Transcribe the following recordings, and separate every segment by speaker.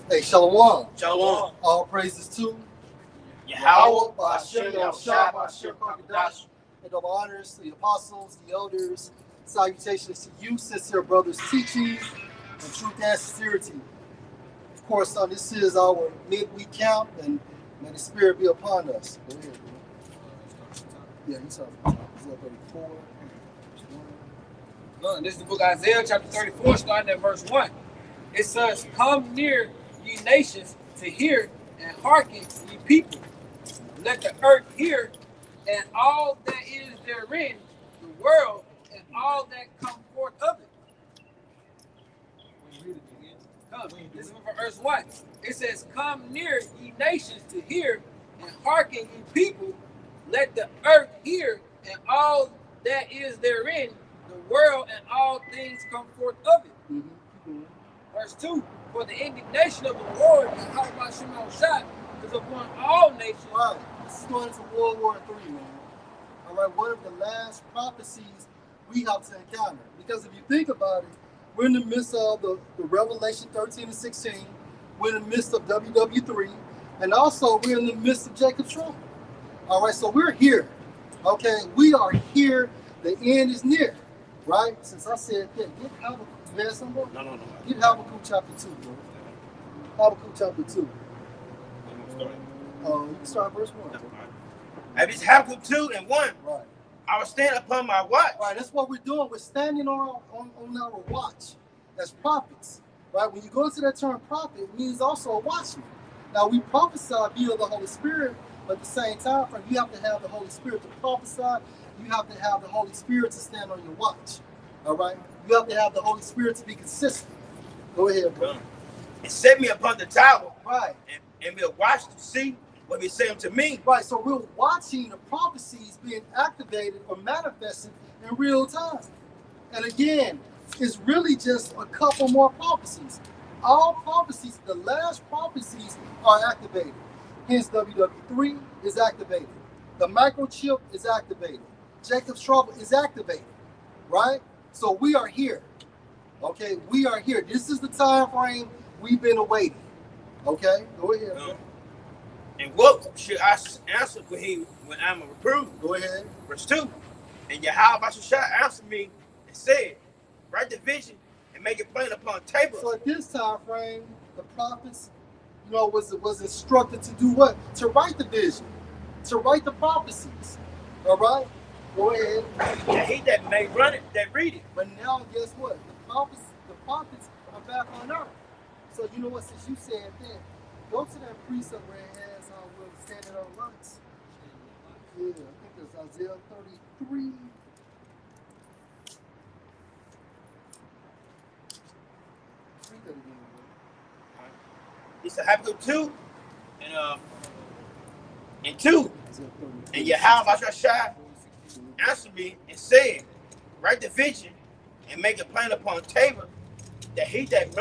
Speaker 1: Hey, Shalom.
Speaker 2: Shalom.
Speaker 1: All praises to
Speaker 2: Yahweh,
Speaker 1: Ba'ashem Yahushua, Ba'ashem Kakadash, and double honors to the apostles, the elders. Salutations to you, sincere brothers, teachings, and truth and sincerity. Of course, this is our midweek count, and may the Spirit be upon us. Go ahead, bro. Yeah, you saw Isaiah 34.
Speaker 3: Look, this is the book of Isaiah, chapter 34, starting at verse 1. It says, "Come near, ye nations, to hear, and hearken, ye people. Let the earth hear, and all that is therein, the world, and all that come forth of it." Come. This is from verse 1. It says, "Come near, ye nations, to hear, and hearken, ye people. Let the earth hear, and all that is therein, the world, and all things come forth of it." Verse 2, "For the indignation of the Lord, Yahweh Shai, is upon all nations."
Speaker 1: Right. This is going to World War III, man. All right, one of the last prophecies we have to encounter. Because if you think about it, we're in the midst of the Revelation 13 and 16. We're in the midst of WW3. And also, we're in the midst of Jacob's trouble. All right, so we're here. Okay, we are here. The end is near. Right? Since I said that, get Habakkuk. You had something, bro?
Speaker 2: No.
Speaker 1: Get Habakkuk chapter 2, bro. Habakkuk chapter 2. You can start verse 1. Bro.
Speaker 2: It's Habakkuk 2 and 1.
Speaker 1: Right.
Speaker 2: I will stand upon my watch.
Speaker 1: Right, that's what we're doing. We're standing on our watch as prophets. Right? When you go into that term prophet, it means also a watchman. Now, we prophesy via the Holy Spirit, but at the same time, you have to have the Holy Spirit to prophesy. You have to have the Holy Spirit to stand on your watch. All right? You have to have the Holy Spirit to be consistent. Go ahead, bro.
Speaker 2: And set me upon the tower.
Speaker 1: Right.
Speaker 2: And we'll watch to see what he said to me.
Speaker 1: Right, so we're watching the prophecies being activated or manifested in real time. And again, it's really just a couple more prophecies. All prophecies, the last prophecies are activated. Hence, WW3 is activated. The microchip is activated. Jacob's trouble is activated. Right? So we are here. Okay, we are here. This is the time frame we've been awaiting. Okay, go ahead.
Speaker 2: And what should I answer for him when I'm reproved?
Speaker 1: Go ahead.
Speaker 2: Verse 2. And Yahweh Shai answered me and said, write the vision and make it plain upon tables.
Speaker 1: So at this time frame, the prophets, was instructed to do what? To write the vision, to write the prophecies. All right? Go ahead.
Speaker 2: And he that may run it, that read it.
Speaker 1: But now, guess what? The prophets are back on earth. So you know what? Since you said that, go to that precept where it has we're standing on rocks. Yeah, I think it's Isaiah 33. Read that again, bro.
Speaker 2: It's a Habakkuk 2 and 2. And Yahweh Shai answered me and said, write the vision and make it plain upon table, that he that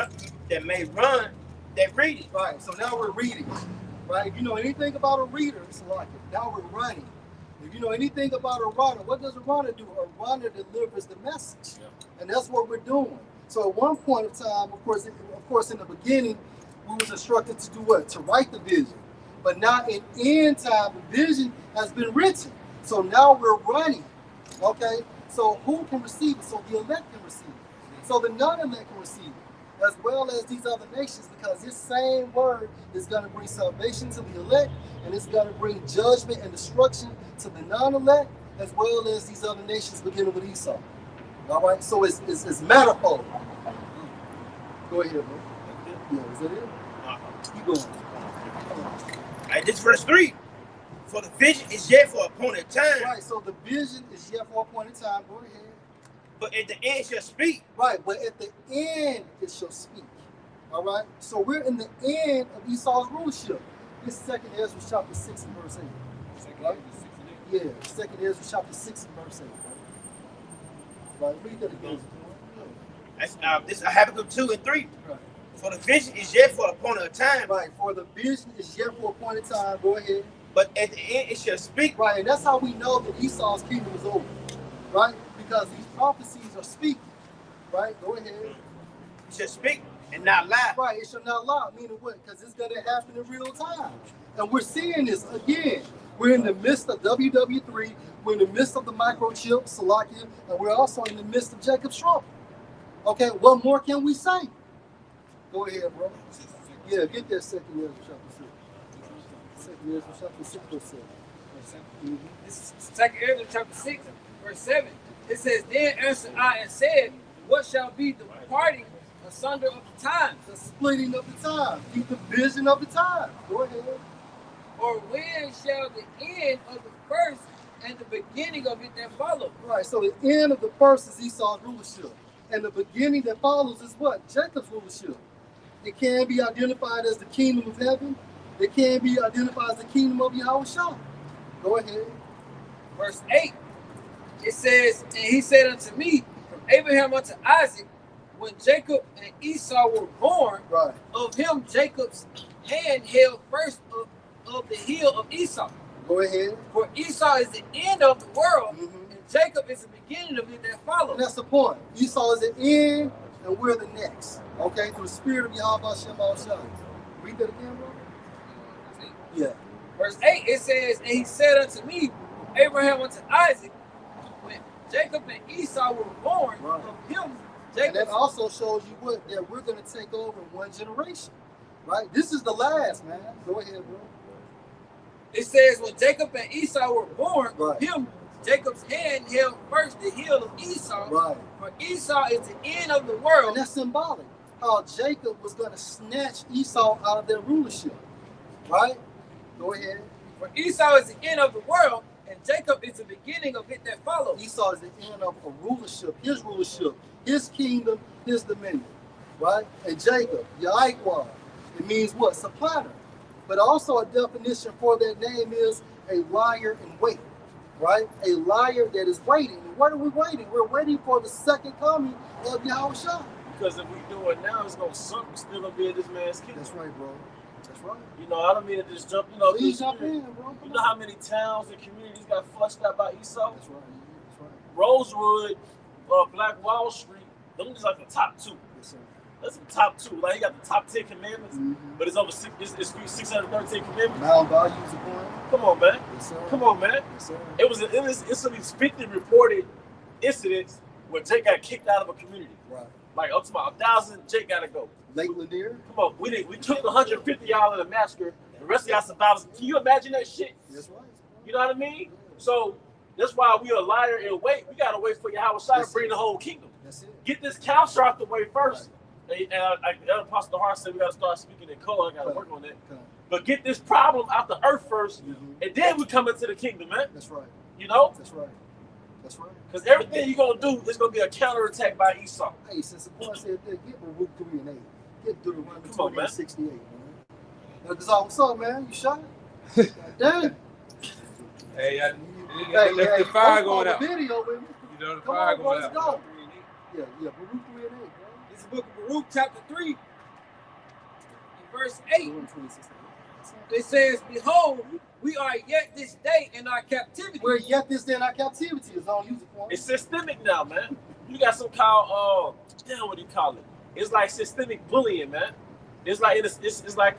Speaker 2: may run, that read it.
Speaker 1: Right, so now we're reading. Right, if you know anything about a reader, it's like it. Now we're running. If you know anything about a runner, what does a runner do? A runner delivers the message. Yeah. And that's what we're doing. So at one point of time, of course, in the beginning, we was instructed to do what? To write the vision. But now in end time, the vision has been written. So now we're running. Okay? So who can receive it? So the elect can receive it. So the non-elect can receive it, as well as these other nations, because this same word is going to bring salvation to the elect, and it's going to bring judgment and destruction to the non-elect, as well as these other nations, beginning with Esau. All right? So it's manifold. Go ahead, bro. Yeah, is that it? Keep going.
Speaker 2: Right, this verse 3. For the vision is yet for appointed time.
Speaker 1: Right, so the vision is yet for appointed time. Go ahead.
Speaker 2: But at the end shall speak.
Speaker 1: Right, but at the end it shall speak. All right? So we're in the end of Esau's rulership. This is 2nd Ezra chapter 6 and verse 8. Right? Yeah, 2nd Ezra chapter 6 and verse 8. Right, read that again.
Speaker 2: This is Habakkuk 2 and 3.
Speaker 1: Right.
Speaker 2: For the vision is yet for appointed time.
Speaker 1: Right, for the vision is yet for appointed time. Go ahead.
Speaker 2: But at the end it shall speak.
Speaker 1: Right, and that's how we know that Esau's kingdom is over. Right? Because these prophecies are speaking. Right? Go ahead.
Speaker 2: It should speak and not lie.
Speaker 1: Right, it should not lie. Meaning what? Because it's going to happen in real time. And we're seeing this again. We're in the midst of WW3. We're in the midst of the microchip, Salakia, and we're also in the midst of Jacob's trouble. Okay, what more can we say? Go ahead, bro. Yeah, get that second Ezra chapter 6. Second Ezra chapter 6, verse 7.
Speaker 3: This is 2 Ezra chapter 6, verse 7. It says, Then answered I and said, What shall be the parting asunder of the times?
Speaker 1: The splitting of the time. Keep the vision of the time. Go ahead.
Speaker 3: Or when shall the end of the first and the beginning of it that follow?
Speaker 1: Right, so the end of the first is Esau's rulership. And the beginning that follows is what? Jacob's rulership. It can be identified as the kingdom of heaven. It can be identified as the kingdom of Yahushua. Go ahead.
Speaker 3: Verse 8, it says, And he said unto me, From Abraham unto Isaac, when Jacob and Esau were born,
Speaker 1: right,
Speaker 3: of him Jacob's hand held first of the heel of Esau.
Speaker 1: Go ahead.
Speaker 3: For Esau is the end of the world,
Speaker 1: Mm-hmm.
Speaker 3: and Jacob is the beginning of it that follows.
Speaker 1: And that's the point. Esau is the end, and we're the next. Okay, through the spirit of Yahweh Shema Shai. Read that again, bro. Yeah.
Speaker 3: Verse 8, it says, And he said unto me, Abraham unto Isaac, when Jacob and Esau were born,
Speaker 1: right,
Speaker 3: of him,
Speaker 1: and
Speaker 3: Jacob.
Speaker 1: that also shows you what? That we're going to take over in one generation. Right? This is the last, man. Go ahead, bro.
Speaker 3: It says, When Jacob and Esau were born,
Speaker 1: right,
Speaker 3: of him, Jacob's hand held first the heel of Esau.
Speaker 1: Right.
Speaker 3: For Esau is the end of the world.
Speaker 1: And that's symbolic. How Jacob was going to snatch Esau out of their rulership. Right? Go ahead.
Speaker 3: For Esau is the end of the world, and Jacob is the beginning of it that follows.
Speaker 1: Esau is the end of a rulership, his kingdom, his dominion. Right? And Jacob, Yahuwah, it means what? Supplanter. But also a definition for that name is a liar in wait. Right? A liar that is waiting. And what are we waiting? We're waiting for the second coming of Yahushua.
Speaker 4: Because if we do it now, it's going to suck. We're still going to be in this man's kingdom.
Speaker 1: That's right, bro. That's right.
Speaker 4: You know, I don't mean to just jump, you know.
Speaker 1: Please jump in, bro.
Speaker 4: You know how many towns and communities got flushed out by Esau?
Speaker 1: That's right. That's right.
Speaker 4: Rosewood, Black Wall Street, them is like the top two.
Speaker 1: Yes, sir.
Speaker 4: That's the top two. Like, he got the top 10 commandments,
Speaker 1: Mm-hmm.
Speaker 4: but it's over it's 613 commandments.
Speaker 1: Now values upon.
Speaker 4: Come on, man.
Speaker 1: Yes, sir.
Speaker 4: Come on, man.
Speaker 1: Yes, sir.
Speaker 4: It's some of these 50 reported incidents where Jake got kicked out of a community.
Speaker 1: Right.
Speaker 4: Like up to about 1,000, Jake got to go.
Speaker 1: Lake Lanier.
Speaker 4: Come on, we took 150 y'all in the massacre. The rest of y'all survivors. Can you imagine that shit?
Speaker 1: That's right.
Speaker 4: You know what I mean? So that's why we are liar and wait. We gotta wait for Yahweh Shai to bring the whole kingdom.
Speaker 1: That's it.
Speaker 4: Get this council out the way first. Right. And Apostle Hart said we gotta start speaking in code. I gotta work on that. But get this problem out the earth first, and then we come into the kingdom, man.
Speaker 1: That's right.
Speaker 4: You know?
Speaker 1: That's right. That's right.
Speaker 4: Because everything you're gonna do is gonna be a counterattack by Esau.
Speaker 1: Hey, since the point said that, get Baruch 3 and 8. Get Deuteronomy
Speaker 4: Come on,
Speaker 1: 20
Speaker 4: man.
Speaker 1: and 68, man. What's up, man? You shot? Damn.
Speaker 5: Hey,
Speaker 1: Hey,
Speaker 5: the fire going out.
Speaker 1: Video with me.
Speaker 5: You know the
Speaker 1: Come
Speaker 5: fire
Speaker 1: on, bro,
Speaker 5: going
Speaker 1: let's
Speaker 5: out.
Speaker 1: go. Yeah, Baruch 3 and 8, bro.
Speaker 3: This is the book of Baruch, chapter 3, and verse 8.
Speaker 1: Deuteronomy 26.
Speaker 3: It says, Behold, we are yet this day in our captivity.
Speaker 1: We're yet this day in our captivity. Is all using for.
Speaker 4: It's systemic now, man. You got some called damn, what do you call it? It's like systemic bullying, man. It's like it's like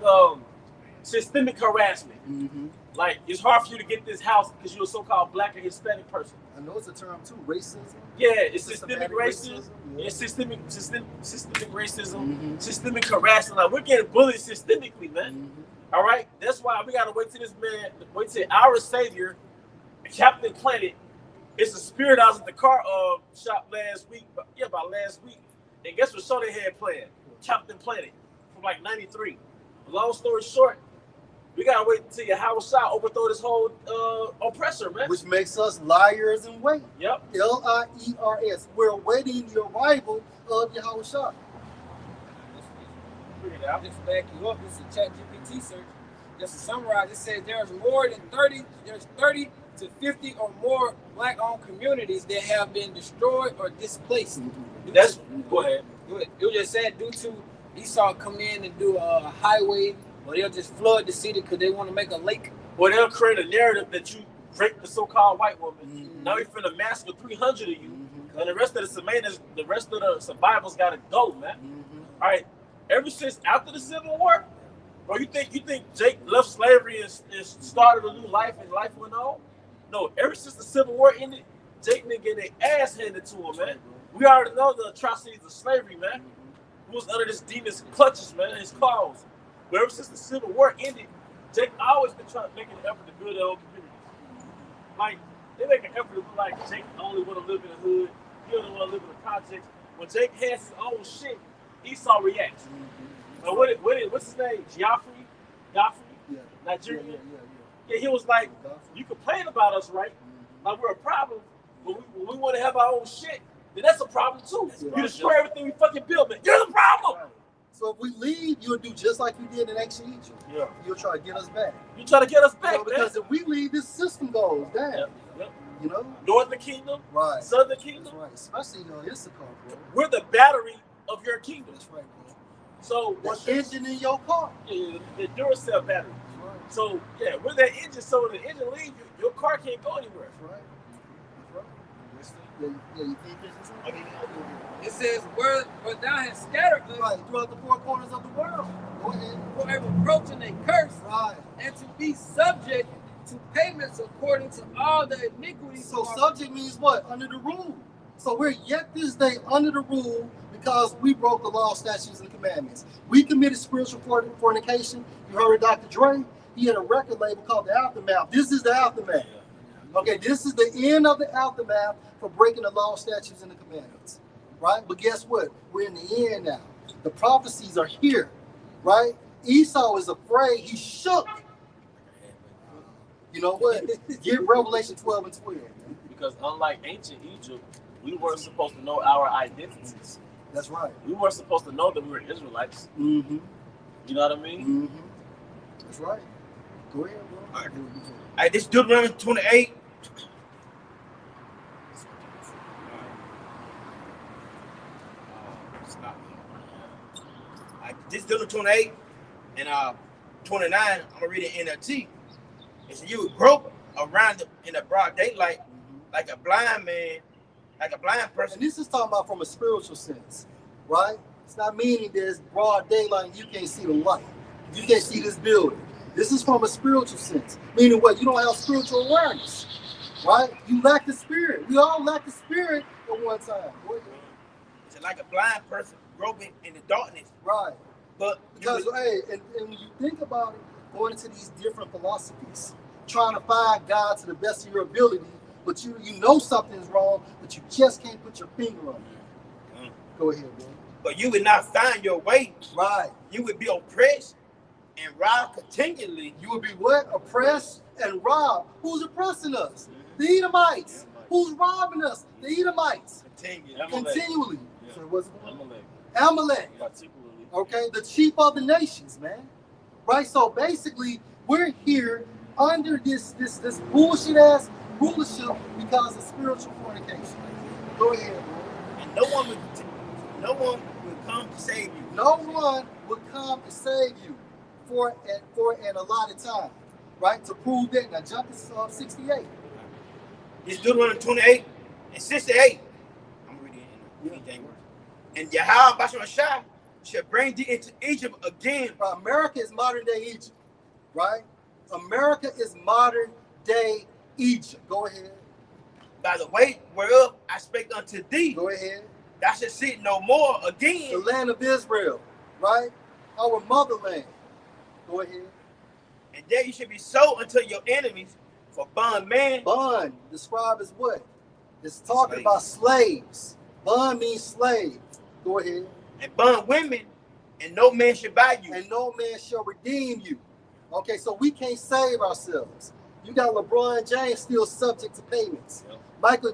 Speaker 4: systemic harassment.
Speaker 1: Mm-hmm.
Speaker 4: Like it's hard for you to get this house because you're a so-called black or Hispanic person.
Speaker 1: I know it's a term too, racism.
Speaker 4: Yeah, it's systemic
Speaker 1: Systematic
Speaker 4: racism.
Speaker 1: yeah.
Speaker 4: It's systemic racism,
Speaker 1: Mm-hmm.
Speaker 4: systemic harassment. Like we're getting bullied systemically, man.
Speaker 1: Mm-hmm.
Speaker 4: All right, that's why we gotta wait till this man, wait till our Savior, Captain Planet. It's the spirit I was at the car shop last week. About last week. And guess what show they had playing? Captain Planet from like '93. Long story short, we gotta wait until Yahweh Shai overthrow this whole oppressor, man.
Speaker 1: Which makes us liars in wait.
Speaker 4: Yep.
Speaker 1: Liers. We're awaiting the arrival of Yahweh Shai.
Speaker 4: Figure it out.
Speaker 3: Just to back you up, this is a ChatGPT search. Just to summarize, it says there's more than 30 to 50 or more black-owned communities that have been destroyed or displaced.
Speaker 4: That's go ahead.
Speaker 3: It was just said due to Esau come in and do a highway, or they'll just flood the city because they want to make a lake.
Speaker 4: Or they'll create a narrative that you raped the so-called white woman.
Speaker 1: Mm-hmm.
Speaker 4: Now we finna massacre 300 of you.
Speaker 1: Mm-hmm.
Speaker 4: And the rest of the survivors gotta go, man. All right. Ever since after the Civil War, bro, you think Jake left slavery and started a new life and life went on? No, ever since the Civil War ended, Jake been getting their ass handed to him, man. We already know the atrocities of slavery, man. Who was under this demon's clutches, man, his claws. But ever since the Civil War ended, Jake always been trying to make an effort to build their own community. Like, they make an effort to look like Jake only want to live in the hood. He only want to live in the projects. When Jake has his own shit, Esau reacts. What's his name? Joffrey? Yeah. Nigerian? Yeah, he was like, you complain about us, right? Like we're a problem. When we want to have our own shit, then that's a problem too. You destroy everything we fucking build, man. You're the problem.
Speaker 1: Right. So if we leave, you'll do just like you did in ancient Egypt. Yeah. You'll try to get us back.
Speaker 4: You try to get us back,
Speaker 1: because if we leave, this system goes down.
Speaker 4: Yep.
Speaker 1: You know?
Speaker 4: Northern Kingdom,
Speaker 1: right.
Speaker 4: Southern Kingdom.
Speaker 1: That's right. Especially Issachar, bro.
Speaker 4: We're the battery of your kingdom.
Speaker 1: That's right, bro.
Speaker 4: So
Speaker 1: the engine in your car.
Speaker 4: Yeah, the Duracell battery. Right. So yeah, we're that engine. So when the engine leaves, your car can't go anywhere.
Speaker 1: That's right.
Speaker 3: It says, where thou hast scattered us
Speaker 1: throughout the four corners of the world. Go ahead.
Speaker 3: For a reproach and a curse,
Speaker 1: right.
Speaker 3: And to be subject to payments according to all the iniquities.
Speaker 1: So subject means what? Under the rule. So we're yet this day under the rule because we broke the law, statutes, and commandments. We committed spiritual fornication. You heard Dr. Dre. He had a record label called The Aftermath. This is the aftermath. Okay, this is the end of the aftermath for breaking the law, statutes, and the commandments, right? But guess what? We're in the end now. The prophecies are here, right? Esau is afraid. He shook. You know what? Get Revelation 12 and 12.
Speaker 4: Because unlike ancient Egypt, we weren't supposed to know our identities.
Speaker 1: That's right.
Speaker 4: We weren't supposed to know that we were Israelites.
Speaker 1: Mm-hmm.
Speaker 4: You know what I mean?
Speaker 1: Mm-hmm. That's right. Go ahead, bro.
Speaker 2: All right, this Deuteronomy 28. This Deuteronomy 28 and 29, I'm gonna read it in NLT. It says, you would grope around in the broad daylight like a blind man, like a blind person.
Speaker 1: And this is talking about from a spiritual sense, right? It's not meaning there's broad daylight and you can't see the light. You can't see this building. This is from a spiritual sense. Meaning what? You don't have spiritual awareness, right? You lack the spirit. We all lack the spirit at one time.
Speaker 2: It's like a blind person groping in the darkness.
Speaker 1: Right.
Speaker 2: But
Speaker 1: because, and when you think about it, going into these different philosophies, trying to find God to the best of your ability, but you know something's wrong, but you just can't put your finger on it. Go ahead, bro.
Speaker 2: But you would not find your way.
Speaker 1: Right.
Speaker 2: You would be oppressed and robbed continually.
Speaker 1: You would be what? Oppressed and robbed. Who's oppressing us? The Edomites. Who's robbing us? The Edomites. Continually.
Speaker 4: Yeah.
Speaker 1: So what's it
Speaker 4: Amalek.
Speaker 1: Okay, the chief of the nations, man. Right? So basically, we're here under this bullshit ass rulership because of spiritual fornication. Go ahead, bro.
Speaker 2: And no one will come to save you.
Speaker 1: No one will come to save you for an allotted time, right? To prove that. Now jump to 68.
Speaker 2: It's Deuteronomy 28 and 68. I'm reading it. And Yahweh Bashar shall bring thee into Egypt again.
Speaker 1: America is modern day Egypt, right? America is modern day Egypt. Go ahead.
Speaker 2: By the way whereof I spake unto thee.
Speaker 1: Go ahead.
Speaker 2: Thou shalt see it no more again.
Speaker 1: The land of Israel, right? Our motherland. Go ahead.
Speaker 2: And there you should be sold unto your enemies for bondman.
Speaker 1: Bond described as what? It's talking about slaves. Bond means slave. Go ahead.
Speaker 2: And bond women, and no man shall buy you.
Speaker 1: And no man shall redeem you. Okay, so we can't save ourselves. You got LeBron James still subject to payments. Yep. Michael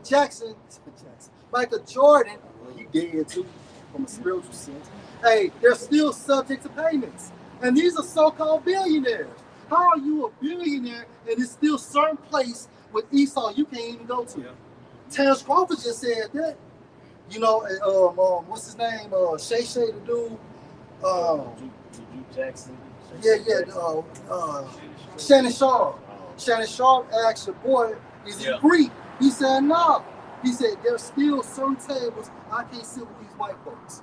Speaker 1: Jordan, he dead too, from a spiritual sense. Hey, they're still subject to payments. And these are so-called billionaires. How are you a billionaire and it's still certain place with Esau you can't even go to? Yeah. Terrence Crawford just said that. You know, what's his name? Shay the dude.
Speaker 4: Juju Jackson.
Speaker 1: Shannon Sharp. Shannon Sharp asked your boy, is he Greek? He said no. He said, there's still certain tables I can't sit with these white folks,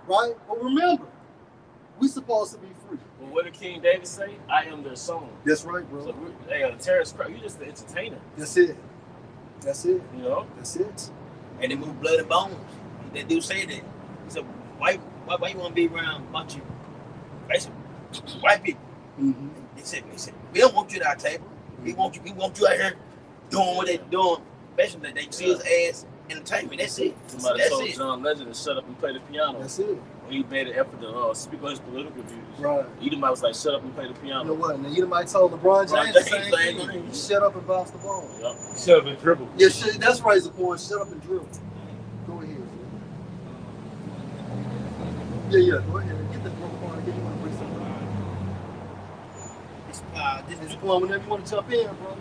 Speaker 1: right? But remember, we supposed to be free.
Speaker 4: Well, what did King David say? I am their song.
Speaker 1: That's right, bro.
Speaker 4: So hey, Terrence Craig, you just the entertainer.
Speaker 1: That's it. That's it.
Speaker 4: You know?
Speaker 1: That's it.
Speaker 2: And they move blood and bones. That dude said that. He said, why you want to be around a bunch of white people?
Speaker 1: Mm-hmm.
Speaker 2: He said, we don't want you at our table. We want you out here doing what they're doing. Especially that they see his ass entertainment. That's it.
Speaker 4: Somebody told John Legend to shut up and play the piano.
Speaker 1: That's it.
Speaker 4: When he made an effort to speak on his political views.
Speaker 1: Right.
Speaker 4: Edomite was like, shut up and play the piano.
Speaker 1: You know what? Now, Edomite told LeBron James the same thing. Shut up and bounce the ball.
Speaker 4: Yep. Shut up and dribble.
Speaker 1: Yeah, that's right, point. Shut up and dribble. Go ahead. Yeah. Go ahead. Get the broke part. Get you want to bring something. This is one whenever you want to jump in, bro.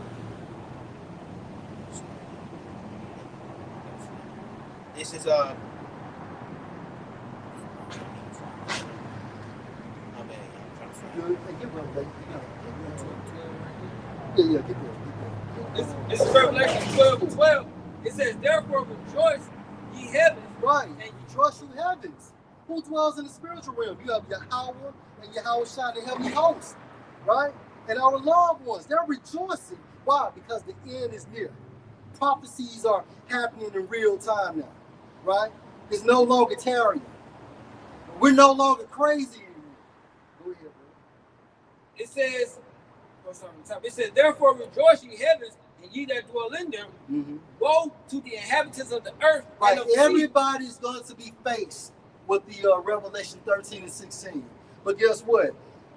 Speaker 2: This is
Speaker 1: Good. Hey, get real, baby. Yeah, get there.
Speaker 3: This is Revelation 12:12. It says, therefore rejoice, ye heavens.
Speaker 1: Right. And you trust you heavens. Who dwells in the spiritual realm? You have Yahweh and Yahweh shine the heavenly hosts. Right? And our loved ones, they're rejoicing. Why? Because the end is near. Prophecies are happening in real time now. Right? It's no longer tarrying. We're no longer crazy anymore. Go ahead, bro.
Speaker 3: It says, therefore rejoice, ye heavens, and ye that dwell in them.
Speaker 1: Mm-hmm.
Speaker 3: Woe to the inhabitants of the earth.
Speaker 1: Right.
Speaker 3: And of the
Speaker 1: Everybody's going to be faced with the Revelation 13 and 16. But guess what?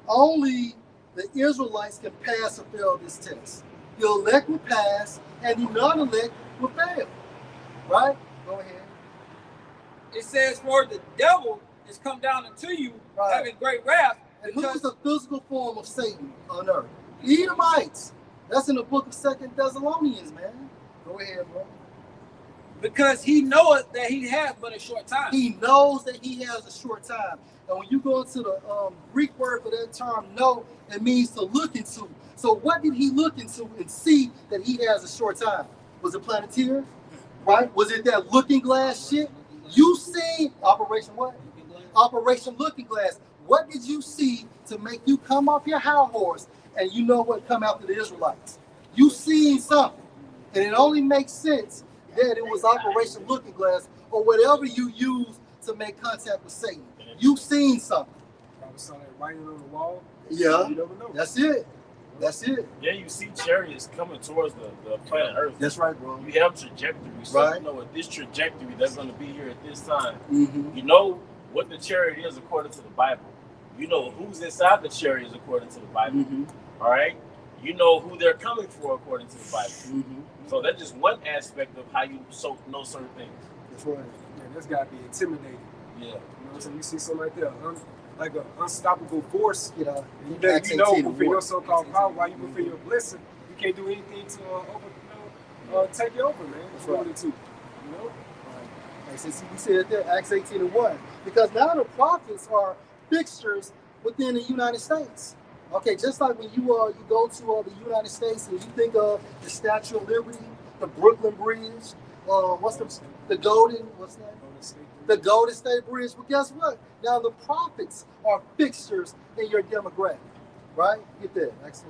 Speaker 1: Only the Israelites can pass or fail this test. The elect will pass, and the non-elect will fail. Right? Go ahead.
Speaker 3: It says, for the devil is come down unto you,
Speaker 1: Right.
Speaker 3: having great wrath.
Speaker 1: And who's the physical form of Satan on earth? Edomites. That's in the book of 2 Thessalonians, man. Go ahead, bro.
Speaker 3: Because he knoweth that he has but a short time.
Speaker 1: He knows that he has a short time. And when you go into the Greek word for that term, know, it means to look into. So what did he look into and see that he has a short time? Was it Planeteer? Right? Was it that looking glass shit? You seen Operation what? Operation Looking Glass. What did you see to make you come off your high horse and you know what come after the Israelites? You seen something. And it only makes sense that it was Operation Looking Glass or whatever you use to make contact with Satan. You seen something.
Speaker 6: Probably saw that writing on the wall.
Speaker 1: Yeah.
Speaker 6: You never know.
Speaker 1: That's it. That's it.
Speaker 4: Yeah, you see chariots coming towards the planet Earth.
Speaker 1: That's right, bro.
Speaker 4: You have trajectory. So
Speaker 1: Right.
Speaker 4: you know what this trajectory that's going to be here at this time.
Speaker 1: Mm-hmm.
Speaker 4: You know what the chariot is according to the Bible. You know who's inside the chariots according to the Bible.
Speaker 1: Mm-hmm.
Speaker 4: All right? You know who they're coming for according to the Bible.
Speaker 1: Mm-hmm.
Speaker 4: So that's just one aspect of how you know certain things.
Speaker 1: That's right.
Speaker 6: Yeah, that's got to be intimidating.
Speaker 4: Yeah.
Speaker 6: You know what I'm saying? You see something like that, like an unstoppable force.
Speaker 1: You know,
Speaker 6: And you know for your so-called power, while you fulfill your blessing, you can't do anything to take it over, man.
Speaker 1: That's
Speaker 6: Right.
Speaker 1: right.
Speaker 6: Too, you know?
Speaker 1: Like since we said there, Acts 18:1, because now the prophets are fixtures within the United States. Okay, just like when you go to the United States and you think of the Statue of Liberty, the Brooklyn Bridge, what's the Golden, what's that? The Golden State Bridge. Well, guess what? Now the prophets are fixtures in your demographic, right? Get that. Acts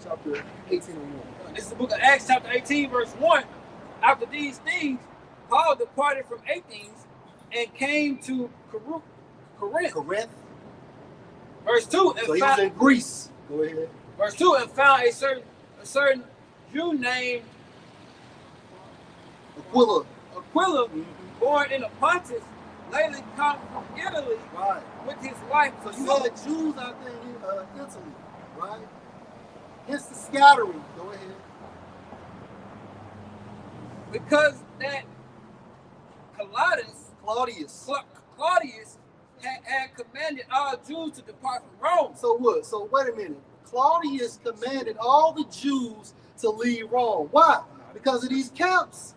Speaker 1: chapter 18:1.
Speaker 3: This is the book of Acts, chapter 18, verse 1. After these things, Paul departed from Athens and came to Corinth. Verse 2. And
Speaker 1: So he was in Greece. Go ahead.
Speaker 3: Verse 2, and found a certain Jew named
Speaker 1: Aquila.
Speaker 3: Aquila, born in Pontus, lately come from Italy
Speaker 1: Right.
Speaker 3: with his wife.
Speaker 1: So you had Jews out there in Italy, right? Hence the scattering. Go ahead.
Speaker 3: Because that Claudius had commanded all Jews to depart from Rome.
Speaker 1: So what? So wait a minute. Claudius commanded all the Jews to leave Rome. Why? Because of these camps.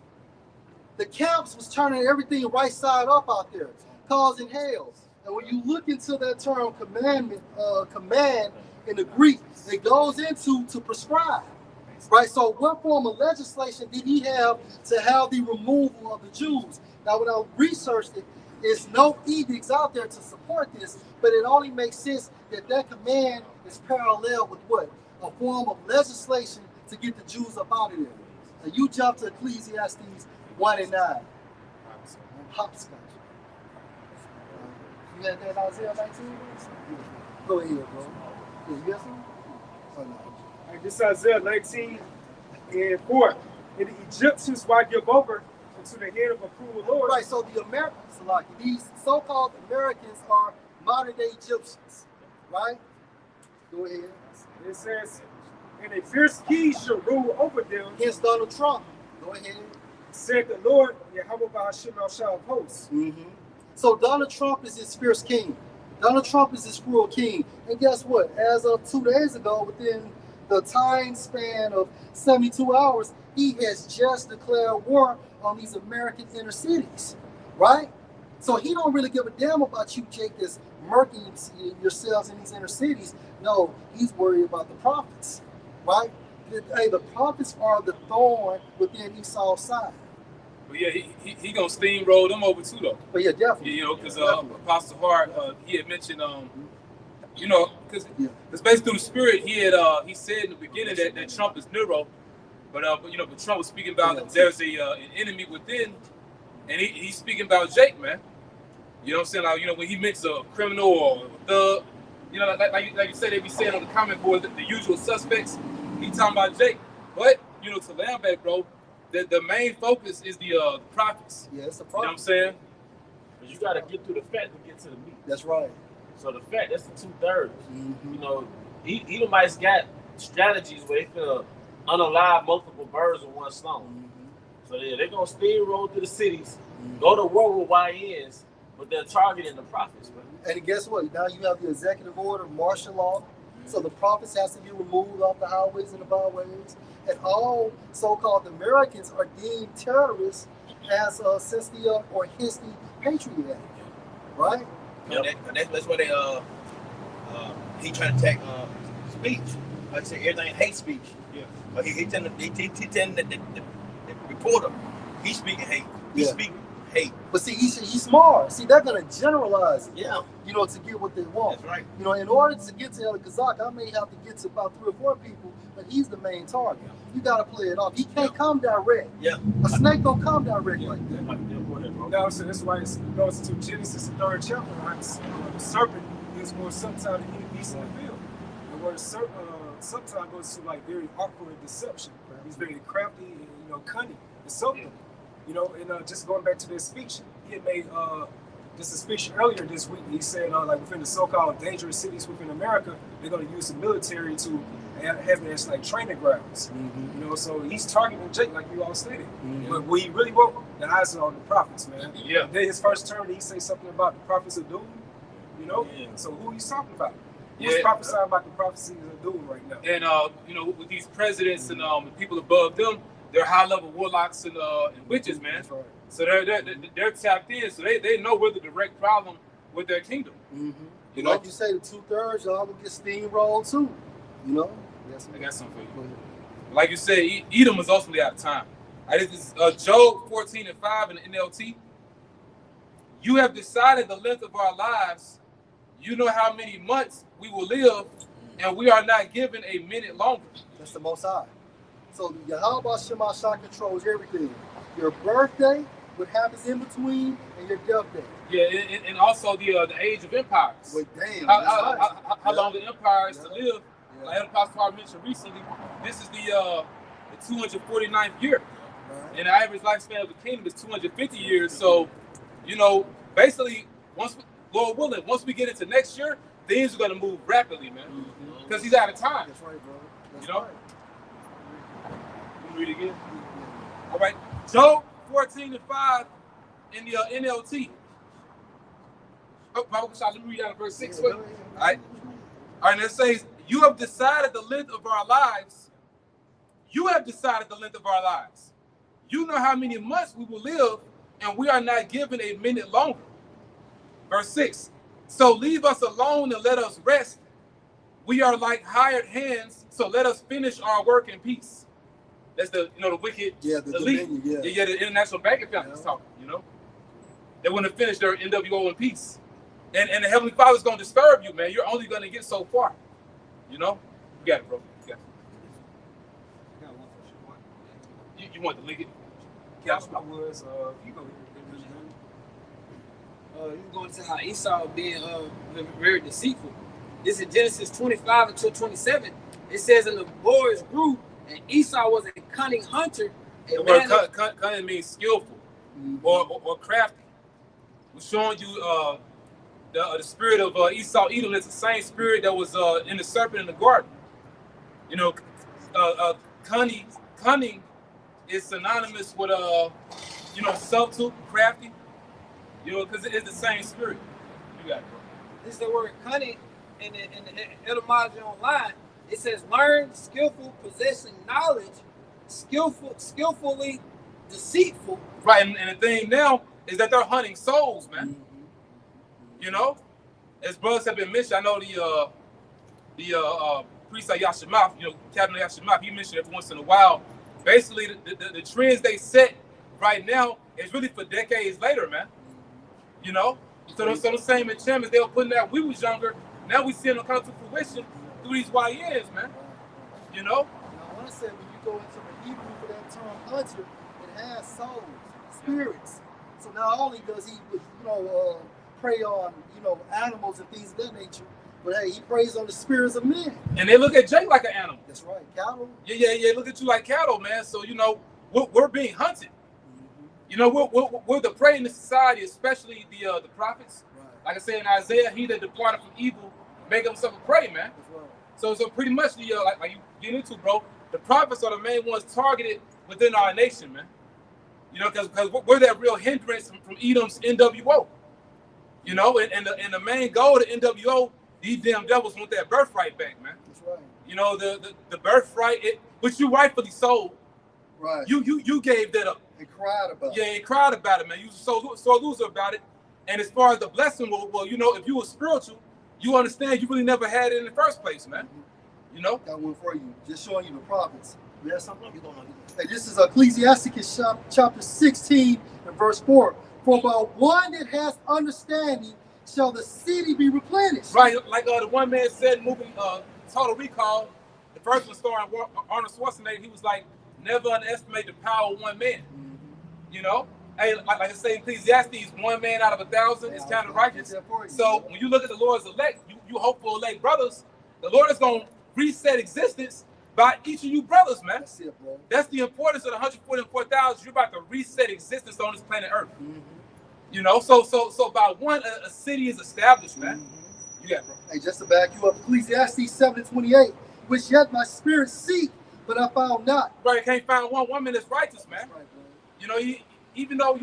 Speaker 1: The camps was turning everything right side up out there, causing hell. And when you look into that term command in the Greek, it goes into to prescribe. Right, so what form of legislation did he have to have the removal of the Jews? Now, when I researched it, there's no edicts out there to support this, but it only makes sense that that command is parallel with what? A form of legislation to get the Jews up out of there. Now, you jump to Ecclesiastes 1 and 9. Hopscotch. You had that in Isaiah 19? Go ahead, bro. Yeah, you got something? Oh, no.
Speaker 6: This is Isaiah 19 and 4. And the Egyptians will I give over into the hand of a cruel Lord.
Speaker 1: Right, so the Americans, like these so-called Americans are modern-day Egyptians, right? Go ahead.
Speaker 6: It says, and a fierce king shall rule over them.
Speaker 1: Hence Donald Trump. Go ahead.
Speaker 6: Said the Lord, Yahweh Ba'ashim al hosts.
Speaker 1: Mm-hmm. So Donald Trump is his fierce king. Donald Trump is his cruel king. And guess what? As of 2 days ago, within the time span of 72 hours, he has just declared war on these American inner cities, right? So he don't really give a damn about you, Jake, that's murking yourselves in these inner cities. No, he's worried about the prophets, right? Hey, the prophets are the thorn within Esau's side.
Speaker 5: But yeah, he gonna steamroll them over too, though.
Speaker 1: But yeah, definitely.
Speaker 5: You know, because Apostle Hart, he had mentioned, you know, because basically through the Spirit, he said in the beginning that Trump is Nero, but you know, but Trump was speaking about that there's an enemy within, and he's speaking about Jake, man. You know what I'm saying? Like, you know, when he mentions a criminal or a thug, you know, like you said, they be saying on the comment board, the usual suspects. He talking about Jake, but you know, to land back, bro, the main focus is the prophets.
Speaker 1: Yeah, it's a
Speaker 5: You know what I'm
Speaker 1: prophet.
Speaker 5: saying?
Speaker 4: But you got to get through the fat to get to the meat.
Speaker 1: That's right.
Speaker 4: So the fat, that's the 2/3.
Speaker 1: Mm-hmm.
Speaker 4: You know, Edomites got strategies where they finna unalive multiple birds with one stone.
Speaker 1: Mm-hmm.
Speaker 4: So they're gonna steamroll through the cities, go to war with YNs, but they're targeting the prophets, man.
Speaker 1: And guess what? Now you have the executive order, martial law. So the prophets has to be removed off the highways and the byways. And all so-called Americans are deemed terrorists as since the or hence the Patriot Act, right?
Speaker 2: You know, that's what they he trying to attack speech. Like I said, everything hate speech.
Speaker 5: Yeah.
Speaker 2: But he telling the reporter he's speaking hate. He's speaking hate.
Speaker 1: But see, he's smart. See, they're gonna generalize it.
Speaker 2: Yeah.
Speaker 1: You know, to get what they want.
Speaker 2: That's right.
Speaker 1: You know, in order to get to El Kazak, I may have to get to about 3 or 4 people, but he's the main target. You gotta play it off. He can't come direct.
Speaker 2: Yeah.
Speaker 1: A snake don't come direct like that.
Speaker 6: Now, so that's why it goes to Genesis, the 3rd chapter. Right? The serpent is more subtle than any beast in the field. The word subtle goes to like very artful and deception. He's very crafty and cunning and subtle. You know, and just going back to this speech, he had made just a speech earlier this week. He said like within the so-called dangerous cities within America, they're going to use the military to have it as like training grounds.
Speaker 1: Mm-hmm.
Speaker 6: You know, so he's targeting Jake like you all stated.
Speaker 1: Mm-hmm.
Speaker 6: But what he really want, the eyes are on the prophets, man.
Speaker 5: Yeah.
Speaker 6: Then his first term, he say something about the prophets of doom. You know, so who he's talking about? Who's prophesying about the prophecies of doom right now?
Speaker 5: And you know, with these presidents and the people above them, they're high-level warlocks and witches, man.
Speaker 6: That's right.
Speaker 5: So they're tapped in, so they know we're the direct problem with their kingdom.
Speaker 1: Mm-hmm.
Speaker 5: You know,
Speaker 1: like you say, the 2/3, y'all will get steamrolled too. You know. Yes.
Speaker 5: I got something for you. Like you said, Edom was ultimately out of time. This is Job 14:5 in the NLT. You have decided the length of our lives. You know how many months we will live, and we are not given a minute longer.
Speaker 1: That's the Most High. So Yahweh Shema Shah controls everything. Your birthday, what happens in between, and your death day.
Speaker 5: Yeah, and also the age of empires.
Speaker 1: Well, damn.
Speaker 5: How long the empire is to live.
Speaker 1: Yeah.
Speaker 5: Like Apostle Hart mentioned recently, this is the 249th year.
Speaker 1: Right.
Speaker 5: And the average lifespan of the kingdom is 250 years. So, you know, basically, Lord willing, once we get into next year, things are going to move rapidly, man. Because he's out of time.
Speaker 1: That's right, bro. That's
Speaker 5: You know?
Speaker 1: right.
Speaker 5: Let me read it again. All right. Job 14:5 in the NLT. Oh, let me read down to verse 6 for you. All right. All right, and it says, you have decided the length of our lives. You have decided the length of our lives. You know how many months we will live, and we are not given a minute longer. Verse 6. So leave us alone and let us rest. We are like hired hands, so let us finish our work in peace. That's the the wicked
Speaker 1: the
Speaker 5: elite.
Speaker 1: dominion,
Speaker 5: The international banking family is talking. They want to finish their NWO in peace, and the Heavenly Father's gonna disturb you, man. You're only gonna get so far. You got it, bro. You got it. You want to link it?
Speaker 6: I was, you go.
Speaker 3: You going to how Esau being very deceitful. This is Genesis 25 until 27. It says, and the boys grew, and Esau was a cunning hunter.
Speaker 5: The word cunning means skillful or crafty. We're showing you the spirit of Esau Edom. It's the same spirit that was in the serpent in the garden. Cunning is synonymous with subtle, crafty. Because it is the same spirit. You got it, bro.
Speaker 3: This is the word cunning in the etymology online. It says learn, skillful, possessing knowledge, skillfully deceitful.
Speaker 5: Right, and the thing now is that they're hunting souls, man. As brothers have been mentioned, I know the priest of Yashimaf, Captain Yashimaf, he mentioned every once in a while. Basically, the trends they set right now is really for decades later, man. So the same enchantments they were putting out when we was younger, now we seeing them come to fruition through these YNs, man.
Speaker 1: Now, when I said when you go into the Hebrew for that term hunter, it has souls, spirits. So not only does he, prey on, animals and things of that nature, but hey, he preys on the spirits of men.
Speaker 5: And they look at Jake like an animal.
Speaker 1: That's right, cattle.
Speaker 5: Yeah. Look at you like cattle, man. So we're being hunted. We're the prey in the society, especially the prophets. Right. Like I said in Isaiah, he that departed from evil make himself a prey, man. Right. So pretty much like you get into, bro, the prophets are the main ones targeted within our nation, man. Because we're that real hindrance from Edom's NWO. And the main goal of the NWO, these damn devils want that birthright back, man.
Speaker 1: That's right.
Speaker 5: The birthright, which you rightfully sold.
Speaker 1: Right.
Speaker 5: You gave that up.
Speaker 1: And cried about it.
Speaker 5: Yeah, and cried about it, man. You so loser about it. And as far as the blessing, well, if you were spiritual, you understand you really never had it in the first place, man.
Speaker 1: Got one for you. Just showing you the prophets. You have something? Hey, this is Ecclesiasticus chapter 16 and verse 4. For about one that has understanding shall the city be replenished.
Speaker 5: Right, like the one man said in the movie Total Recall, the first one starring Arnold Schwarzenegger, he was like, never underestimate the power of one man. Hey, like I say, Ecclesiastes, one man out of 1,000 is kind of righteous. So when you look at the Lord's elect, you hope for elect brothers, the Lord is going to reset existence by each of you brothers, man.
Speaker 1: That's it, bro.
Speaker 5: That's the importance of the 144,000. You're about to reset existence on this planet Earth. So by one, a city is established, man. You got it, bro.
Speaker 1: Hey, just to back you up, Ecclesiastes 7:28, which yet my spirit seek, but I found not.
Speaker 5: Right, you can't find one woman that's righteous, man.
Speaker 1: That's right, bro.
Speaker 5: Even though,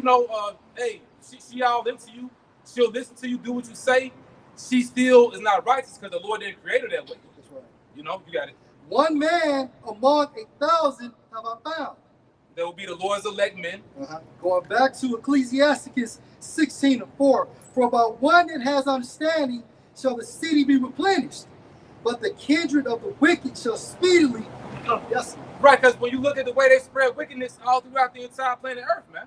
Speaker 5: hey, she all into you, she'll listen to you, do what you say, she still is not righteous because the Lord didn't create her that way.
Speaker 1: That's right.
Speaker 5: You got it.
Speaker 1: One man among 1,000 have I found.
Speaker 5: There will be the Lord's elect men.
Speaker 1: Going back to Ecclesiasticus 16:4. For about one that has understanding shall the city be replenished, but the kindred of the wicked shall speedily become desolate.
Speaker 5: Right, because when you look at the way they spread wickedness all throughout the entire planet Earth, man,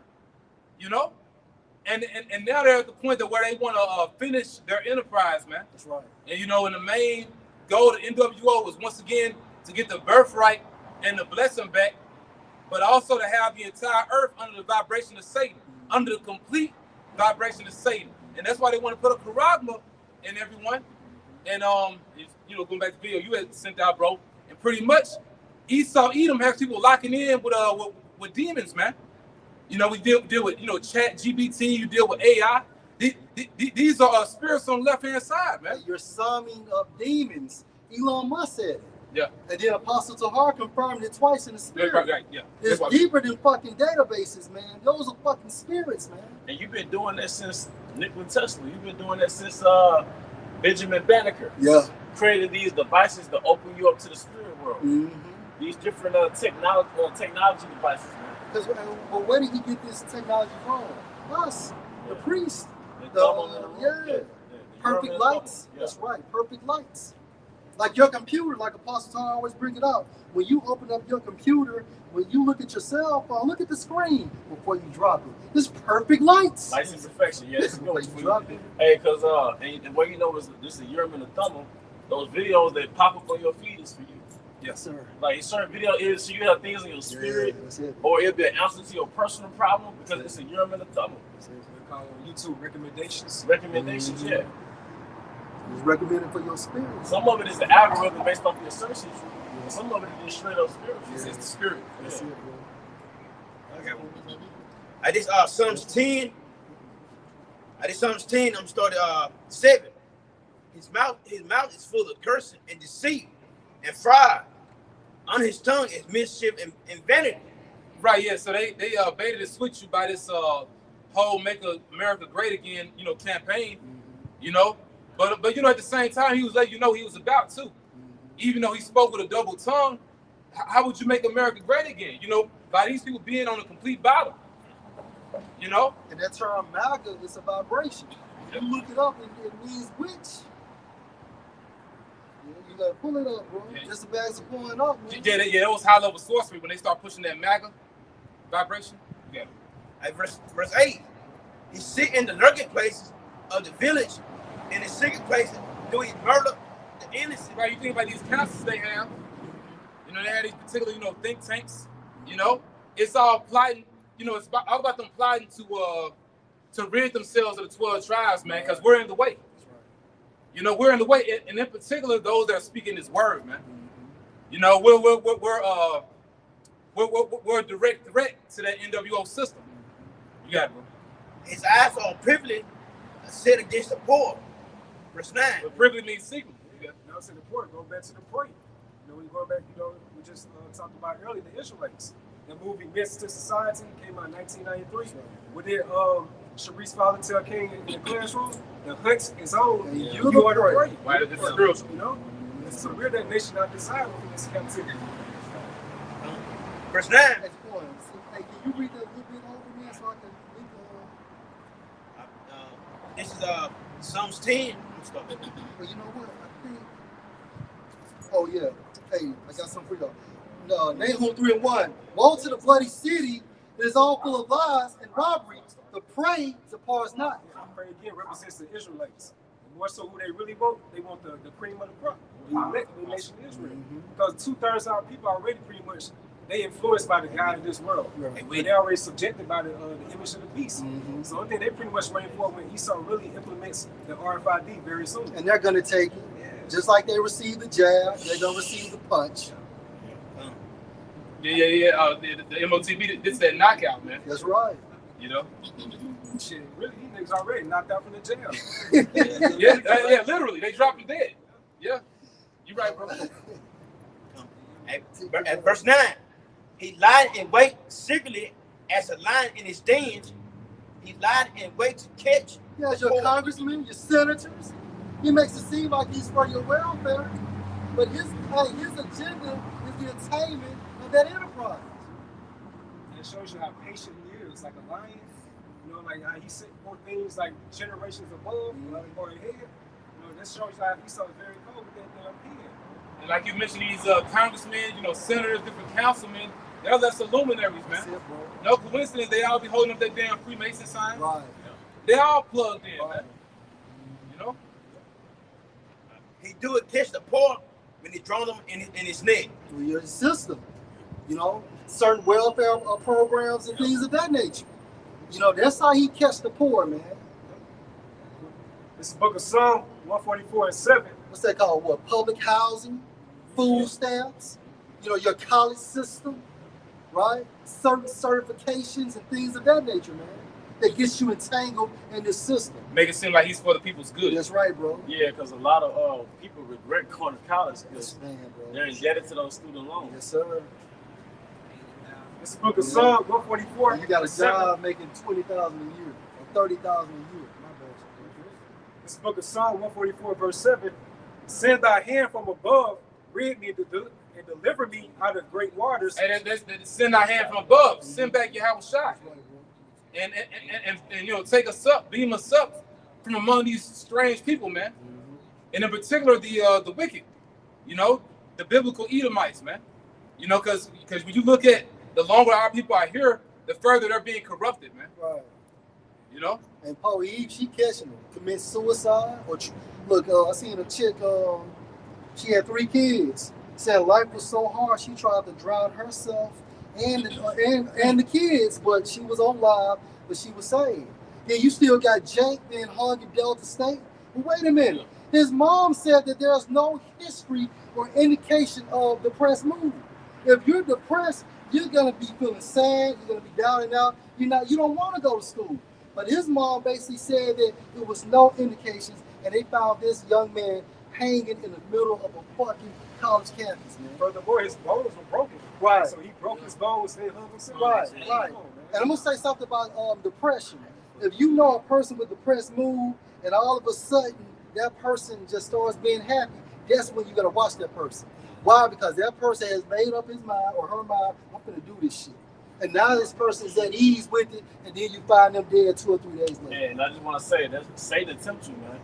Speaker 5: and now they're at the point that where they want to finish their enterprise, man.
Speaker 1: That's right.
Speaker 5: And and the main goal of the NWO was once again to get the birthright and the blessing back, but also to have the entire earth under the vibration of Satan, under the complete vibration of Satan. And that's why they want to put a charagma in everyone. And going back to the video you had sent out, bro, and pretty much Esau Edom has people locking in with demons, man. We deal with Chat GPT, you deal with AI. These are spirits on the left hand side, man.
Speaker 1: You're summing up demons. Elon Musk said it.
Speaker 5: Yeah.
Speaker 1: And then Apostle Tahar confirmed it twice in the spirit.
Speaker 5: Right, yeah.
Speaker 1: It's deeper than fucking databases, man. Those are fucking spirits, man.
Speaker 4: And you've been doing that since Nikola Tesla. You've been doing that since Benjamin Banneker.
Speaker 1: Yeah.
Speaker 4: Created these devices to open you up to the spirit world.
Speaker 1: Mm-hmm.
Speaker 4: These different technology devices, man.
Speaker 1: Because where did he get this technology from? Us, the priest.
Speaker 4: The
Speaker 1: Perfect lights.
Speaker 4: Yeah.
Speaker 1: That's right, perfect lights. Like your computer, like Apostle Tom always bring it up. When you open up your computer, when you look at your cell phone, look at the screen before you drop it. It's perfect lights.
Speaker 4: Lights and perfection. Yeah, this is good.
Speaker 1: You drop it.
Speaker 4: Hey, because and the way you know is this is Urim and the Thummim. Those videos that pop up on your feed is for you.
Speaker 1: Yes, sir.
Speaker 4: Like certain video is so you have things in your spirit,
Speaker 1: Yeah,
Speaker 4: or it'll be an answer to your personal problem because it's a Urim and the Thummim.
Speaker 6: We call them YouTube recommendations.
Speaker 4: Recommendations, yeah.
Speaker 1: It's recommended for your spirit.
Speaker 4: Some of it is the algorithm based off your search history. Some of it is straight up spiritual.
Speaker 1: Yeah.
Speaker 5: It's the spirit.
Speaker 1: That's it, bro.
Speaker 2: I did Psalms 10. I did Psalms 10. I'm started 7. His mouth is full of cursing and deceit and fraud. On his tongue is mischief and vanity.
Speaker 5: Right, yeah. So they baited and switched you by this whole "Make America Great Again" campaign, But at the same time, he was letting you know he was about to. Even though he spoke with a double tongue, how would you make America great again? By these people being on a complete bottom.
Speaker 1: And that term MAGA is a vibration. You look it up, it means witch. You gotta pull it up, bro.
Speaker 5: Yeah.
Speaker 1: Just the bags are pulling up, man.
Speaker 5: Yeah, that was high level sorcery when they start pushing that MAGA vibration. Yeah.
Speaker 2: Verse 8. He sit in the lurking places of the village, in the secret places, doing murder the innocent.
Speaker 5: Right, you think about these councils they have. They have these particular, think tanks. It's all plotting. It's all about them plotting to rid themselves of the 12 tribes, man, because we're in the way. We're in the way, and in particular, those that are speaking this word, man. We're a direct threat to that NWO system. You got it, bro.
Speaker 2: His eyes are privilege set against the poor. Verse 9.
Speaker 5: But privilege means secret.
Speaker 6: Now to the point, go back to the point. When you go back, we just talked about earlier the Israelites. The movie Myths to Society came out in 1993. What did Sharice's father tell King in the classroom? The hunt is on, and you are the prey.
Speaker 5: Right, this is spiritual.
Speaker 6: So we're that nation not decided from this captivity.
Speaker 2: Verse 9.
Speaker 1: Hey, can you read that a little bit over me so I can
Speaker 2: This is Psalms 10.
Speaker 1: Well, you know what? I think. Oh yeah. Hey, I got something for y'all. No, Nahum 3:1. Woe to the bloody city! It is all full of lies and robbery. The prey departs not.
Speaker 6: I pray again represents the Israelites. And more so, who they really want? They want the cream of the crop. The elect of the nation of Israel. Because 2/3 of our people are already pretty much they influenced by the God of this world.
Speaker 1: Right.
Speaker 6: And they already subjected by the image of the beast. So I think they pretty much waiting for when Esau really implements the RFID very soon.
Speaker 1: And they're gonna take it. Just like they received the jab, they're gonna receive the punch.
Speaker 5: Yeah. The MOTB, this is that knockout, man.
Speaker 1: That's right.
Speaker 6: Shit, really, these niggas already knocked out from the jail.
Speaker 5: Yeah, literally, they dropped him dead. Yeah, you right, bro.
Speaker 2: At verse 9. He lied in wait secretly as a lion in his dens. He lied in wait to catch.
Speaker 1: Yeah, your congressmen, your senators. He makes it seem like he's for your welfare, but his agenda is the attainment of that enterprise.
Speaker 6: And it shows you how patient he is, like a lion. Like how he set for things like generations above, or ahead. That shows you how Esau is very cold with that damn pen.
Speaker 5: And like you mentioned, these congressmen, senators, different councilmen, they're less luminaries, man.
Speaker 1: It,
Speaker 5: no coincidence, they all be holding up that damn Freemason sign.
Speaker 1: right.
Speaker 5: They all plugged in, man.
Speaker 2: He do it catch the poor when he draw them in his neck.
Speaker 1: Through your system. Certain welfare programs and things of that nature. That's how he catch the poor, man.
Speaker 6: This is Book of Psalm 144:7.
Speaker 1: What's that called? What? Public housing, food stamps, your college system, right? Certain certifications and things of that nature, man. That gets you entangled in this system.
Speaker 5: Make it seem like he's for the people's good.
Speaker 1: That's right, bro.
Speaker 4: Yeah, because a lot of people regret going to college because
Speaker 1: Man, bro.
Speaker 4: they're indebted to those student loans.
Speaker 1: Yes, sir.
Speaker 6: This is Book of Psalm 144.
Speaker 1: You got a job making $20,000 a year or $30,000 a year. My bad.
Speaker 6: This is Book of Psalm 144:7. Send thy hand from above, rid me and deliver me out of great waters.
Speaker 5: And that's send our hand from above. Send back your house shot. And take us up, beam us up from among these strange people, man. And in particular, the wicked. You know, the biblical Edomites, man. You know, because when you look at the longer our people are here, the further they're being corrupted, man.
Speaker 1: Right.
Speaker 5: You know.
Speaker 1: And Paul Eve, she catching them commit suicide or look. I seen a chick. She had 3 kids. Said life was so hard, she tried to drown herself and the kids, but she was on live, but she was saved. Then you still got Jake being hung in Delta State. But wait a minute. His mom said that there's no history or indication of depressed mood. If you're depressed, you're gonna be feeling sad. You're gonna be down and out. You don't want to go to school. But his mom basically said that there was no indications, and they found this young man hanging in the middle of a fucking college campus, man.
Speaker 6: Furthermore, his bones were broken.
Speaker 1: Right.
Speaker 6: So he broke his bones and hung himself.
Speaker 1: Right. And I'm gonna say something about depression. If you know a person with depressed mood, and all of a sudden that person just starts being happy, that's when you gotta watch that person. Why? Because that person has made up his mind or her mind, I'm gonna do this shit. And now this person is at ease with it, and then you find them dead 2 or 3 days later.
Speaker 4: Yeah, and I just want to say that Satan tempts you, man.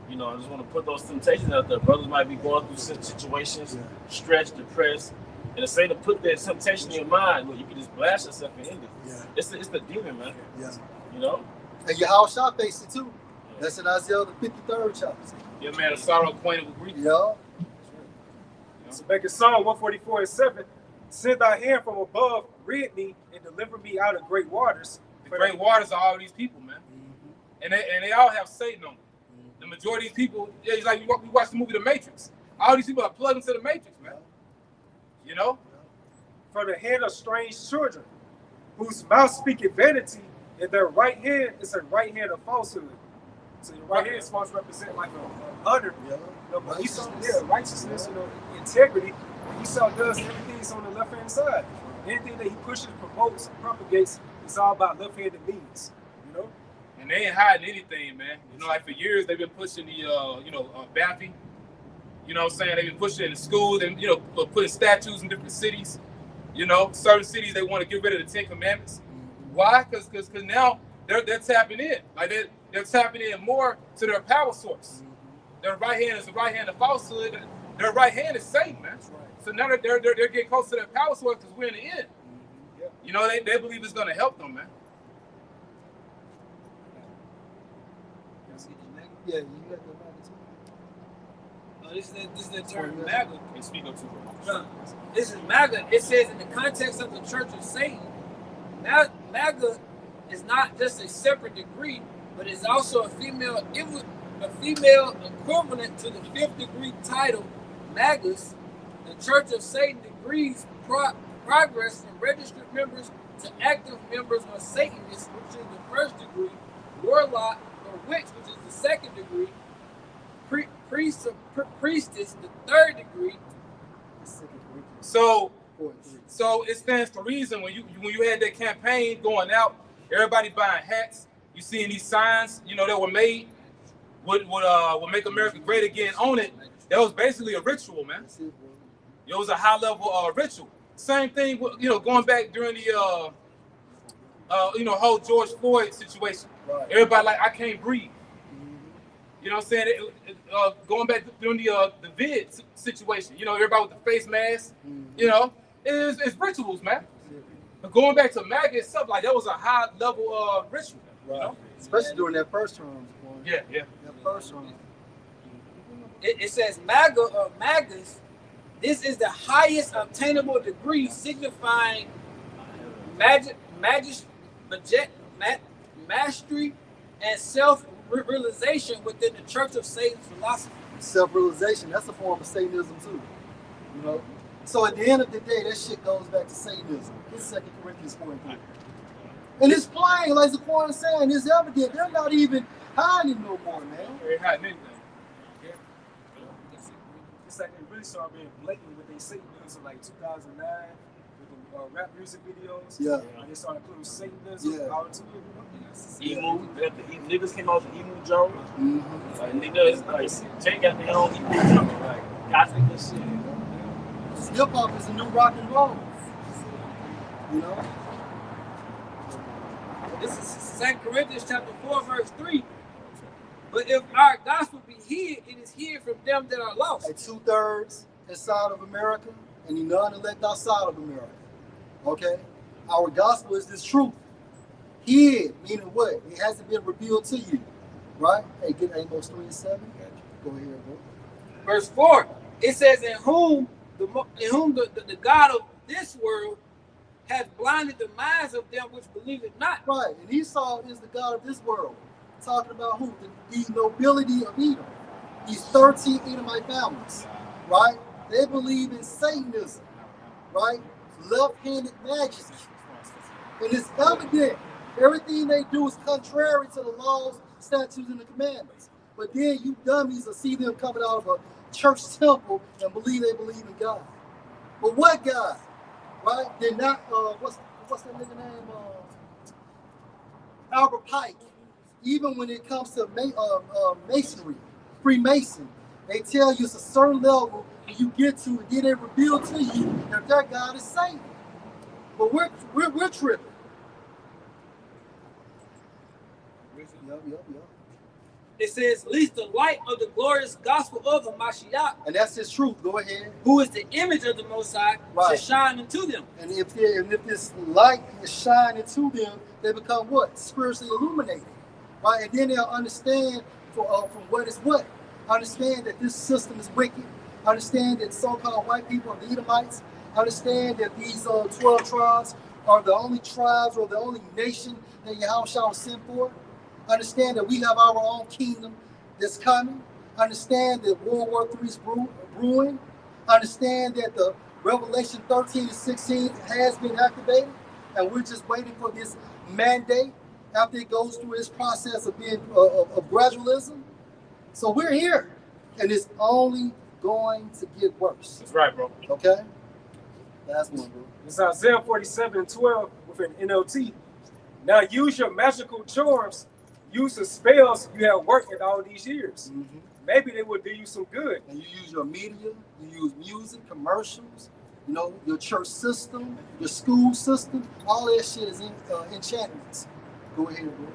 Speaker 4: You know, I just want to put those temptations out there. Brothers might be going through situations, stressed, depressed, and if Satan put that temptation in your mind, well, you can just blast yourself and end it.
Speaker 1: Yeah.
Speaker 4: It's the demon, man.
Speaker 1: Yeah.
Speaker 4: You know.
Speaker 1: And Yahushua faced it too. That's in Isaiah the 53rd chapter.
Speaker 5: Yeah, man, a sorrow acquainted with grief.
Speaker 1: Yeah.
Speaker 6: So back in Psalm 144:7, send thy hand from above, rid me, and deliver me out of great waters.
Speaker 5: The great waters are all these people, man. And they all have Satan on them. The majority of these people, it's like we watch the movie The Matrix. All these people are plugged into the Matrix, man. You know?
Speaker 6: For the hand of strange children, whose mouth speaketh vanity, and their right hand is a right hand of falsehood. So your right hand is supposed to represent like a honor.
Speaker 1: Yeah.
Speaker 6: You know, but Esau, righteousness, you know, integrity. Esau does everything on the left hand side. Anything that he pushes, promotes, propagates, it's all about left-handed means. You know.
Speaker 5: And they ain't hiding anything, man. You know, like for years they've been pushing the, Baffy. You know what I'm saying? They've been pushing it in schools and, putting statues in different cities. You know, certain cities they want to get rid of the 10 Commandments. Why? Because now they're tapping in. Like they're tapping in more to their power source. Their right hand is the right hand of falsehood. Their right hand is Satan, man. So now they're getting close to their power source because we're in the end. You know, they believe it's going to help them, man.
Speaker 1: Yeah, you got the MAGA too.
Speaker 3: This is the term MAGA.
Speaker 5: They speak up to
Speaker 3: This is MAGA. It says in the context of the Church of Satan, MAGA is not just a separate degree, but it's also a female equivalent to the 5th degree title, Magus. The Church of Satan degrees progress from registered members to active members or Satanists, which is the 1st degree, warlock or witch, which is the 2nd degree, priestess, the 3rd degree.
Speaker 5: So it stands to reason when you had that campaign going out, everybody buying hats, you seeing these signs, that were made would make America great again on it. That was basically a ritual, man. It was a high level ritual. Same thing, going back during the whole George Floyd situation.
Speaker 1: Right.
Speaker 5: Everybody like, I can't breathe. You know what I'm saying? Going back during the vid situation, everybody with the face mask, it's rituals, man. But going back to MAGA itself, like that was a high level ritual.
Speaker 1: Right. Especially during that first term.
Speaker 5: Yeah.
Speaker 1: That first term.
Speaker 3: It says MAGA or Magus. This is the highest obtainable degree signifying mastery and self-realization within the Church of Satan's philosophy.
Speaker 1: Self-realization, that's a form of Satanism too. So at the end of the day, that shit goes back to Satanism. It's 2 Corinthians 4:3. And it's plain, like Zaquan is saying, it's evident. They're not even hiding no more, man.
Speaker 5: They ain't hiding anything.
Speaker 6: It's like they really started being blatant with their Satanism, like 2009 with the rap music videos.
Speaker 1: Yeah.
Speaker 6: And they started putting Satanism all into it.
Speaker 4: Emu, niggas came out with Emu Joe. Like niggas, like Jay got their own Emu Joe, like gothic and shit.
Speaker 1: Hip hop is a new rock and roll.
Speaker 3: This is 2 Corinthians chapter 4, verse 3. But if our gospel be hid, it is hid from them that are lost.
Speaker 1: At 2/3 inside of America and he none-elect outside of America. Okay? Our gospel is this truth. Hid, meaning what? It hasn't been revealed to you. Right? Hey, get Amos 3 and 7. Go ahead, bro.
Speaker 3: Verse 4, it says, in whom the God of this world hath blinded the minds of them which believe it not.
Speaker 1: Right, and Esau is the God of this world. Talking about who? The nobility of Edom. These 13 Edomite families, right? They believe in Satanism, right? Left-handed magic. And it's evident. Everything they do is contrary to the laws, statutes, and the commandments. But then you dummies will see them coming out of a church temple and believe they believe in God. But what God? Right? They're not, what's that nigga name? Albert Pike. Even when it comes to masonry, Freemason, they tell you it's a certain level you get to, and then they reveal to you that their God is Satan. But we're tripping. Yep.
Speaker 3: It says, least the light of the glorious gospel of the Mashiach,
Speaker 1: And that's his truth. Go ahead.
Speaker 3: who is the image of the Most High,
Speaker 1: Right.
Speaker 3: shall shine into them.
Speaker 1: And if this light is shining to them, they become what? Spiritually illuminated. Right? And then they'll understand from what is what. Understand that this system is wicked. Understand that so-called white people are the Edomites. Understand that these 12 tribes are the only tribes or the only nation that Yahweh shall send for. Understand that we have our own kingdom that's coming. Understand that World War III is brewing. Understand that the Revelation 13 and 16 has been activated, and we're just waiting for this mandate after it goes through its process of being of gradualism. So we're here, and it's only going to get worse.
Speaker 4: That's right, bro.
Speaker 1: Okay? Last one, bro.
Speaker 6: It's Isaiah 47:12 with an NLT. Now use your magical charms, use the spells you have worked in all these years.
Speaker 1: Mm-hmm.
Speaker 6: Maybe they will do you some good.
Speaker 1: And you use your media, you use music, commercials, you know, your church system, your school system, all that shit is enchantments. Go ahead, bro.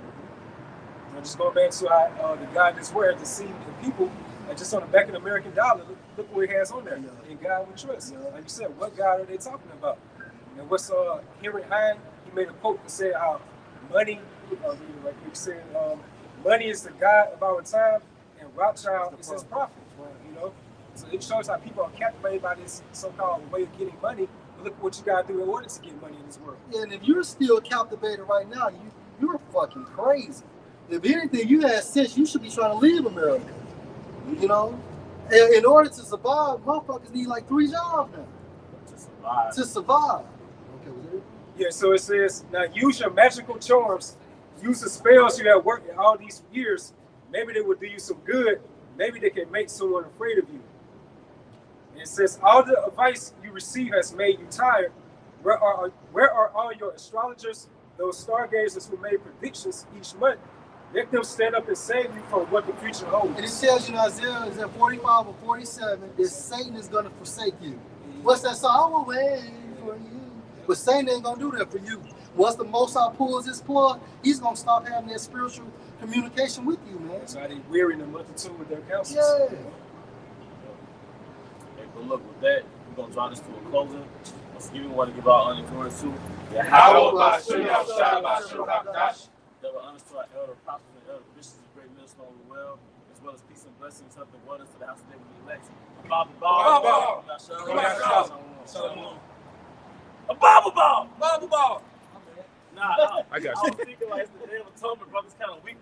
Speaker 6: And just going back to how the God that's where to see the people, and just on the back of the American dollar, look what it has on there.
Speaker 1: Yeah.
Speaker 6: In God we trust.
Speaker 1: Yeah.
Speaker 6: Like you said, what God are they talking about? And what's Henry Hine, he made a quote that said, money, like you said, money is the God of our time, and Rothschild is his prophet. You know, so it shows how people are captivated by this so-called way of getting money. But look what you gotta do in order to get money in this world.
Speaker 1: Yeah, and if you're still captivated right now, you're fucking crazy. If anything, you had sense, you should be trying to leave America. You know? In order to survive, motherfuckers need like 3 jobs now. To survive. Okay, was it?
Speaker 6: Yeah, so it says, now use your magical charms, use the spells you have worked in all these years. Maybe they will do you some good. Maybe they can make someone afraid of you. And it says, all the advice you receive has made you tired. Where are all your astrologers, those stargazers who made predictions each month? Let them stand up and save you from what the future holds.
Speaker 1: And it tells you in Isaiah, is that 45 or 47, that Satan is going to forsake you. What's that song? I will wait for you. But Satan ain't going to do that for you. Once the Most High pulls his plug, he's going to stop having that spiritual communication with you, man.
Speaker 6: So they weary the multitude with their counsels.
Speaker 1: Yeah.
Speaker 4: Hey, but look, with that, we're going to draw this to a closing. Once again, we want to give our honor and glory to double honors to our elder prophets and elder bishops of great millstone of the well, as well as peace and blessings, health and wellness to the house of David the elect. A Bible ball. A Bible ball.
Speaker 3: Bible ball.
Speaker 4: Nah,
Speaker 5: I got
Speaker 4: I was thinking like it's the day of atonement, brother's kind of weak